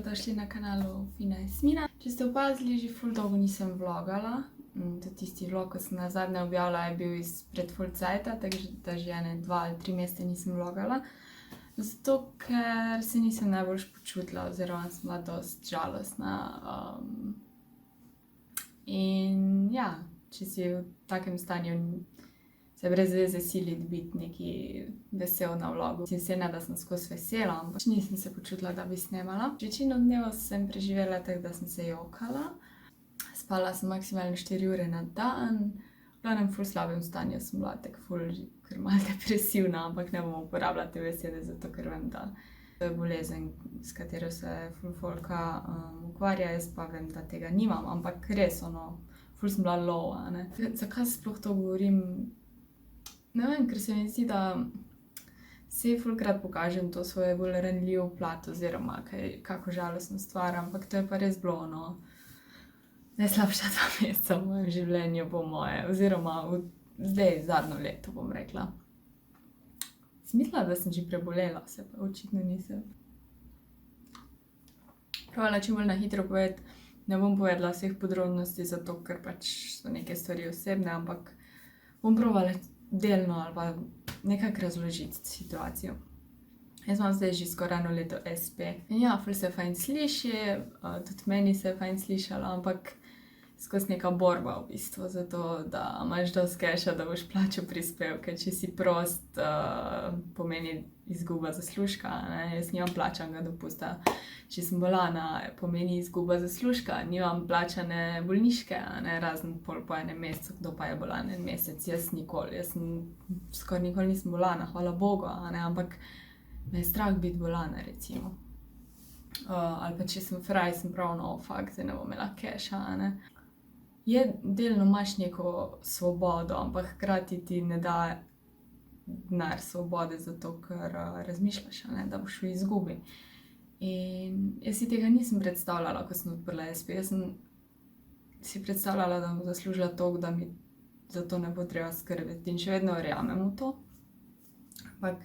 dobrodošli na kanalu Fina Jasmina. Če ste opazili, že ful dolgo nisem vlogala. Tudi tisti vlog, ko sem nazadnje objavila, je bil izpred ful cajta, tako da že 2 ali 3 mesece nisem vlogala. Zato, ker se nisem najbolj počutila oziroma sem bila dosti žalostna. In ja, če si v takem stanju, se brez veze siliti biti neki vesel na vlogu. Sem vesela, da sem skozi vesela, ampak nisem se počutila, da bi snemala. Večino dneva sem preživela tako, da sem se jokala. Spala sem maksimalno 4 ure na dan. V glavnem ful slabem stanju sem bila, tako ful kar malo depresivna, ampak ne bom uporabljala te besede, zato ker vem, da to je bolezen, s katero se ful folka ukvarja, jaz pa vem, da tega nimam, ampak res ful sem bila low, ne. Zakaj sploh to govorim? Ne vem, ker se mi zdi, da se fulkrat pokažem to svojo bolj ranljivo plat oziroma kako žalostno stvar, ampak to je pa res bilo najslabša 2 meseca v mojem življenju po moje, oziroma zdaj zadnjo leto, bom rekla. Sem mislila, da sem že prebolela, se pa očitno nisem. Probala čim bolj na hitro povedati, ne bom povedala vseh podrobnosti, zato ker pač so neke stvari osebne, ampak bom probala delno ali pa nekako razložiti situacijo. Jaz imam zdaj že skoraj 1 leto SP. In ja, ful se fajn sliši, tudi meni se je fajn slišalo, ampak skozi neka borba v bistvu, zato da imaš dosti keša, da boš plačal prispevke. Če si prost, pomeni izguba zaslužka, ne? Jaz nimam plačanega dopusta. Če sem bolana, pomeni izguba zaslužka, nimam plačane bolniške, ne? Razen pol po enem mesecu, kdo pa je bolan 1 mesec, jaz nikoli. Jaz skoraj nikoli nisem bolana, hvala Bogu, ne? Ampak me je strah biti bolana, recimo. Ali pa če sem fraj, sem prav fuck, zdaj ne bom imela keša, ne. Delno imaš neko svobodo, ampak hkrati ti ne da denar svobode, zato ker razmišljaš, ne, da boš v izgubi. In jaz si tega nisem predstavljala, ko sem odprla SP. Jaz sem si predstavljala, da bom zaslužila toliko, da mi za to ne bo treba skrbeti. In še vedno verjamem v to. Ampak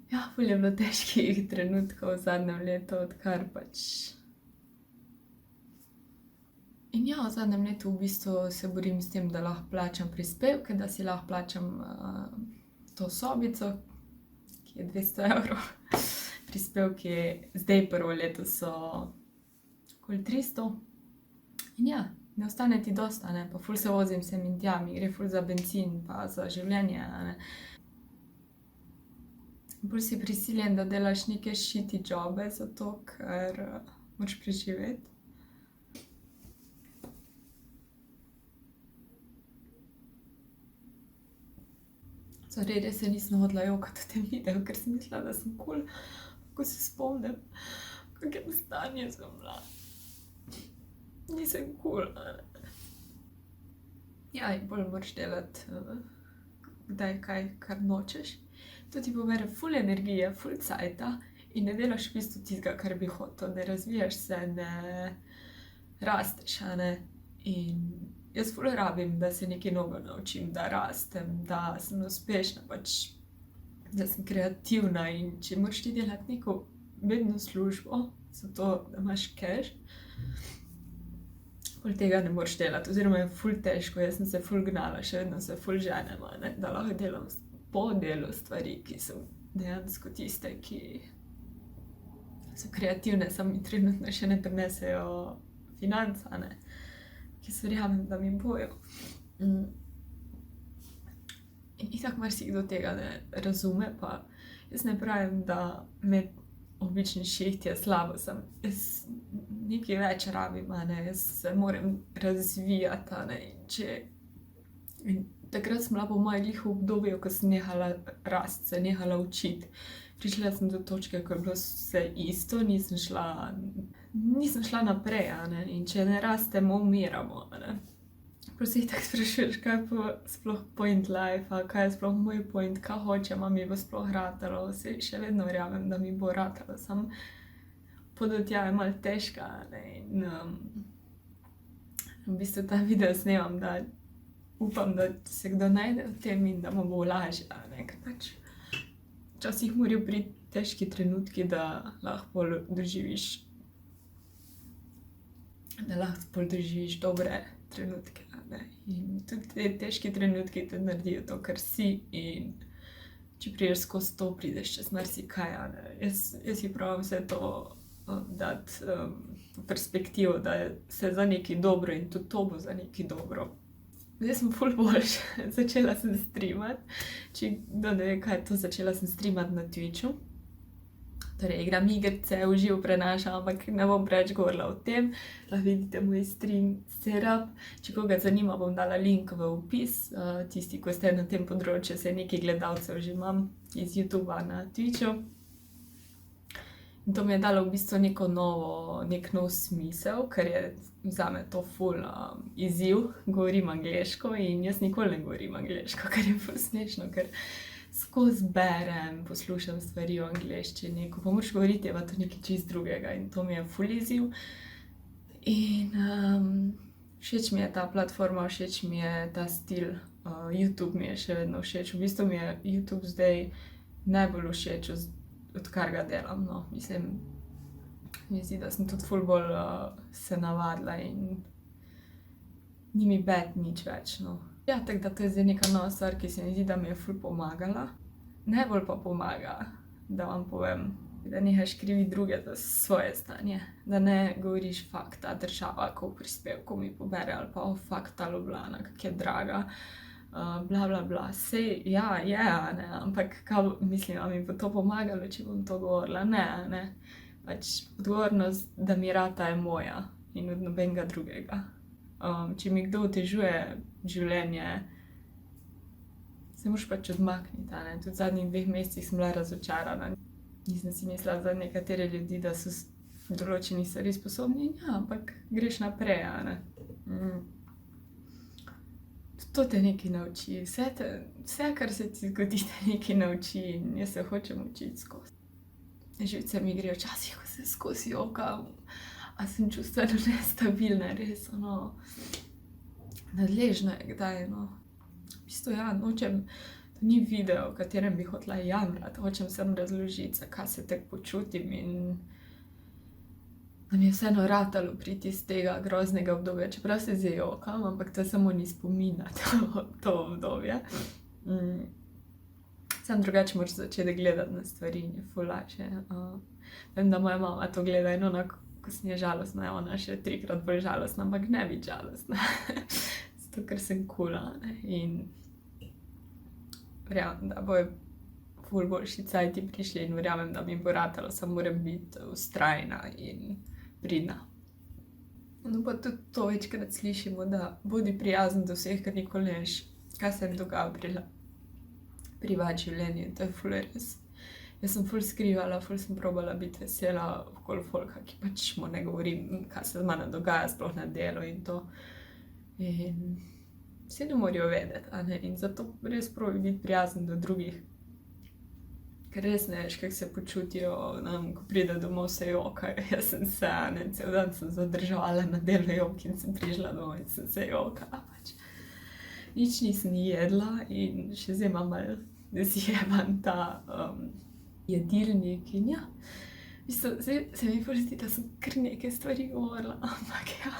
ja, ful je bilo težkih trenutkov v zadnjem letu, odkar pač. In ja, v zadnjem letu v bistvu se borim s tem, da lahko plačam prispevke, da si lahko plačam to sobico, ki je 200 evrov. Prispevki zdaj prvo leto so okoli 300. In ja, ne ostane ti dosti, ne, pa ful se vozim sem in tja, mi gre ful za bencin pa za življenje, ne. Bolj si prisiljen, da delaš neke shitty jobe, zato ker moraš preživeti. Sorry, res se nisem hotela jokati v tem videu, ker sem mislila, da sem cool. Ko se spomnim, v kakem stanju sem bila. Nisem cool, ne. Ja, in bolj moraš delati kdaj kaj, kar nočeš. To ti pobere ful energije, ful cajta in ne delaš v bistvu tistega, kar bi hotel. Ne razvijaš se, ne rasteš, ne. In jaz ful rabim, da se nekaj novega naučim, da rastem, da sem uspešna, pač da sem kreativna. In če moraš ti delati neko bedno službo, zato da imaš keš, ful tega ne moreš delati, oziroma je ful težko. Jaz sem se ful gnala, še vedno se ful ženem, ne, da lahko delam po delu stvari, ki so dejansko tiste, ki so kreativne, samo mi trenutno še ne prinesejo financ, ne, ki jaz verjamem, da mi bojo. In itak marsikdo tega ne razume, pa jaz ne pravim, da med obični šiht je slabo, samo jaz nekaj več rabim, ne, jaz se moram razvijati, ne, in takrat sem bila po moje glih v obdobju, ko sem nehala rasti, se nehala učiti. Prišla sem do točke, ko je bilo vse isto, nisem šla naprej, ne, in če ne rastemo, umiramo, ne. Prav se itak sprašuješ, kaj je pa sploh point life, kaj je sploh moj point, kaj hočem, a mi bo sploh ratalo. Saj še vedno verjamem, da mi bo ratalo, samo pot do tja je malo težka, ne, in v bistvu ta video snemam, da upam, da se kdo najde v tem in da mu bo lažje, ne, ker pač včasih morajo priti težki trenutki, da lahko doživiš da lahko pol doživiš dobre trenutke. Ne? In tudi te težki trenutki te naredijo to, kar si, in če prideš skozi to, prideš čez marsikaj. Jaz si pravim vse to dati v perspektivo, da se za nekaj dobro in tudi to bo za nekaj dobro. Zdaj sem ful boljš, začela sem streamati, če kdo ne ve, kaj je to, začela sem streamati na Twitchu. Torej, igram igrice, v živo prenašam, ampak ne bom preveč govorila o tem. Lahko vidite moj stream setup. Če koga zanima, bom dala link v opis. Tisti, ko ste na tem področju, se nekaj gledalcev že imam iz YouTubea na Twitchu. In to mi je dalo v bistvu nek nov smisel, ker je zame to ful izziv. Govorim angleško in jaz nikoli ne govorim angleško, kar je ful smešno, ker skozi berem, poslušam stvari v angleščini. Ko pa moraš govoriti, je pa to nekaj čist drugega in to mi je ful izziv. In všeč mi je ta platforma, všeč mi je ta stil. YouTube mi je še vedno všeč. V bistvu mi je YouTube zdaj najbolj všeč, odkar ga delam, no. Mislim, mi zdi, da sem tudi ful bolj se navadila in ni mi bed nič več, no. Ja, tako da to je zdaj neka nova stvar, ki se mi zdi, da mi je ful pomagala. Najbolj pa pomaga, da vam povem, da nehaš kriviti druge za svoje stanje. Da ne govoriš fakt, ta država, ko v prispevku mi pobere, ali pa fakt ta Ljubljana, kak je draga, bla bla bla. Sej, ja, je, ne, ampak kaj mislim, a mi bo to pomagalo, če bom to govorila? Ne. Pač odgovornost, da mi rata, je moja in od nobenega drugega. Če mi kdo otežuje življenje, se moraš pač odmakniti, ne. Tudi v zadnjih 2 mesecih sem bila razočarana. Nisem si mislila za nekatere ljudi, da so določeni stvari sposobni, in ja, ampak greš naprej, ne. To te nekaj nauči, vse, kar se ti zgodi, te nekaj nauči in jaz se hočem učiti skozi. Živce mi grejo včasih, ko se skozi jokam, a sem čustveno nestabilna, res, nadležna je kdaj, no. V bistvu ja, nočem, to ni video, v katerem bi hotela jamrati, hočem samo razložiti, zakaj se tako počutim in da mi je vseeno ratalo priti iz tega groznega obdobja, čeprav se zdaj jokam, ampak to samo ni spomin na to obdobje. Samo drugače moraš začeti gledati na stvari in je ful lažje. Vem, da moja mama to gleda in ona, ko sem je žalostna, je ona še 3-krat bolj žalostna, ampak ne biti žalostna. Zato, ker sem cool, ne, in verjamem, da bojo ful boljši cajti prišli in verjamem, da mi bo ratalo, samo moram biti vztrajna in pridna. No pa tudi to večkrat slišimo, da bodi prijazen do vseh, ker nikoli ne veš, kaj se jim dogaja privat življenju, in to je ful res. Jaz sem ful skrivala, ful sem probala biti vesela okoli folka, ki pač mu ne govorim, kaj se z mano dogaja, sploh na delu in to. In vsi ne morajo vedeti, a ne, in zato res probaj biti prijazen do drugih. Ker res ne veš, kako se počutijo, ko pride domov, se jokajo. Jaz sem se, ne, cel dan sem zadrževala na delu jok in sem prišla domov in sem se jokala, pač. Nič nisem jedla in še zdaj imam malo zjeban ta jedilnik in ja. V bistvu, zdaj se mi ful zdi, da sem kar nekaj stvari govorila, ampak ja.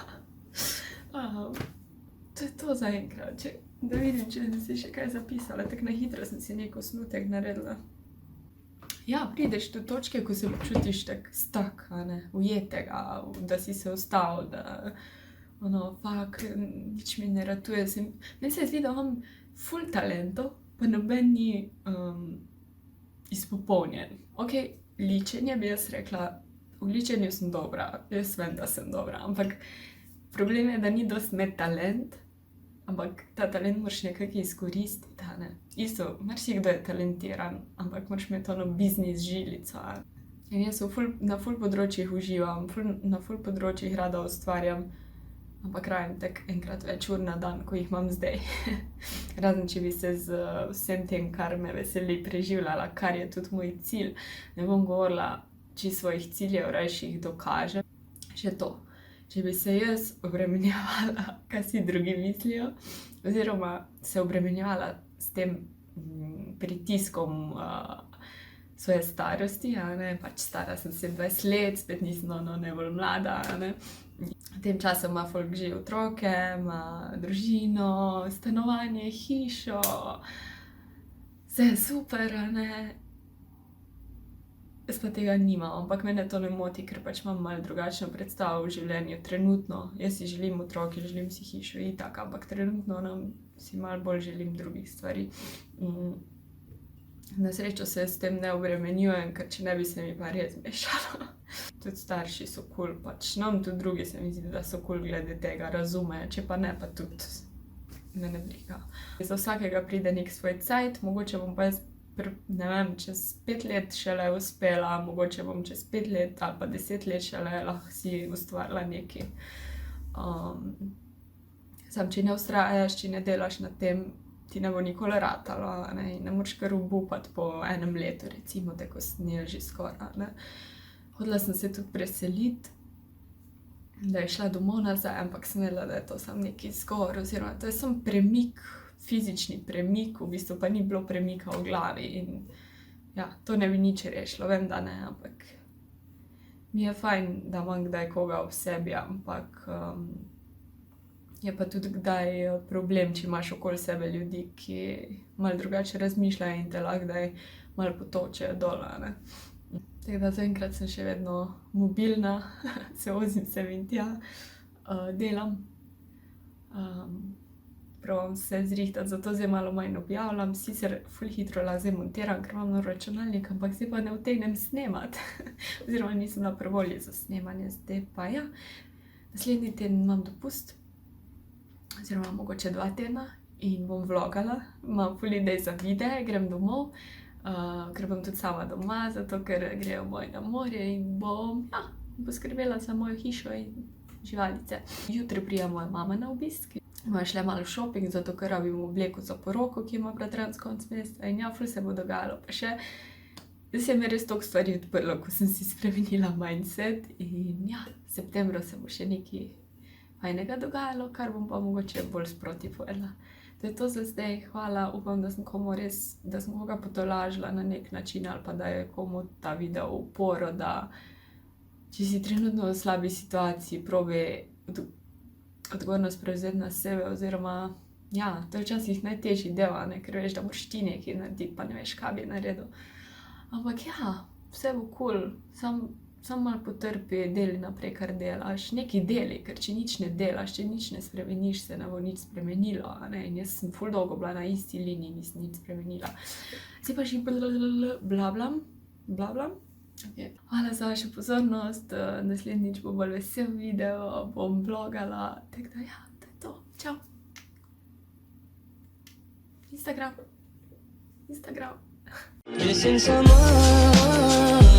To je to zaenkrat, da vidim, če sem si še kaj zapisala, tako na hitro sem si neki osnutek naredila. Ja, prideš do točke, ko se počutiš tako stuck, a ne, ujetega, da si se ustavil, da fak, nič mi ne ratuje. Meni se zdi, da imam ful talentov, pa noben ni izpopolnjen. Okej, ličenje bi jaz rekla, v ličenju sem dobra, jaz vem, da sem dobra, ampak problem je, da ni dosti med talent, ampak ta talent moraš nekako izkoristiti, a ne. Isto, marsikdo je talentiran, ampak moraš imeti ono biznis žilico, a ne. In jaz na ful področjih uživam, na ful področjih rada ustvarjam, ampak rajem tako enkrat več ur na dan, ko jih imam zdaj. Razen, če bi se z vsem tem, kar me veseli, preživljala, kar je tudi moj cilj. Ne bom govorila čisto svojih ciljev, rajši jih dokažem. Še to. Če bi se jaz obremenjevala, kaj si drugi mislijo, oziroma se obremenjevala s tem pritiskom svoje starosti, a ne, pač stara sem 27 let, spet nisem najbolj mlada, a ne. V tem času ima folk že otroke, ima družino, stanovanje, hišo, vse je super, a ne. Jaz pa tega nimam, ampak mene to ne moti, ker pač imam malo drugačno predstavo o življenju trenutno. Jaz si želim otroke, želim si hišo itak, ampak trenutno si malo bolj želim drugih stvari. Na srečo se s tem ne obremenjujem, ker če ne bi se mi pa res mešalo. Tudi starši so kul, pač tudi drugi se mi zdi, da so kul glede tega, razumejo, če pa ne, pa tudi me ne briga. Za vsakega pride nek svoj cajt, mogoče bom pa jaz, ne vem, čez 5 let šele uspela, mogoče bom čez 5 let ali pa 10 let šele lahko si ustvarila nekaj. Samo če ne vztrajaš, če ne delaš na tem, ti ne bo nikoli ratalo, a ne, in ne moreš kar obupati po enem letu, recimo, tako snijel že skoraj, ne. Hodila sem se tudi preseliti, da je šla domov nazaj, ampak sem vedela, da je to samo neki izgovor, oziroma to je samo premik, fizični premik, v bistvu pa ni bilo premika v glavi in ja, to ne bi nič rešilo, vem, da ne, ampak mi je fajn, da imam kdaj koga v sebi, ampak je pa tudi kdaj problem, če imaš okoli sebe ljudi, ki malo drugače razmišljajo in te lahko kdaj malo potočejo dol, a ne. Tako da zaenkrat sem še vedno mobilna, se vozim sem in tja, delam. Probam se zrihtati, zato zdaj malo manj objavljam, sicer ful hitro lahko zdaj montiram, ker imam nov računalnik, ampak zdaj pa ne utegnem snemati. Oziroma nisem na prevolji za snemanje, zdaj pa ja. Naslednji teden imam dopust, oziroma mogoče 2 tedna in bom vlogala. Imam ful idej za videe, grem domov, ker bom tudi sama doma, zato ker grejo moji na morje in bom, ja, poskrbela za mojo hišo in živalice. Jutri pride moja mama na obisk. Bomo šle malo v šoping, zato ker rabim obleko za poroko, ki ima bratranec konec meseca in ja, ful se bo dogajalo. Pa še, zdaj se mi res toliko stvari odprlo, ko sem si spremenila mindset in ja, v septembru se bo še nekaj fajnega dogajalo, kar bom pa mogoče bolj sproti povedala. To je to za zdaj, hvala, upam, da sem komu res, da sem koga potolažila na nek način ali pa da je komu ta video oporo, da če si trenutno v slabi situaciji, probi odgovornost prevzeti na sebe, oziroma ja, to je včasih najtežji del, a ne, ker veš, da moraš ti nekaj narediti, pa ne veš, kaj bi naredil. Ampak ja, vse bo kul, samo malo potrpi, deli naprej, kar delaš, nekaj deli, ker če nič ne delaš, če nič ne spremeniš, se ne bo nič spremenilo, a ne, in jaz sem ful dolgo bila na isti liniji, nisem nič spremenila. Zdaj pa že blablam. Okay. Hvala za vašo pozornost, naslednjič bo bolj vesel video, bom vlogala, tako da ja, to je to, čau. Instagram. Missing someone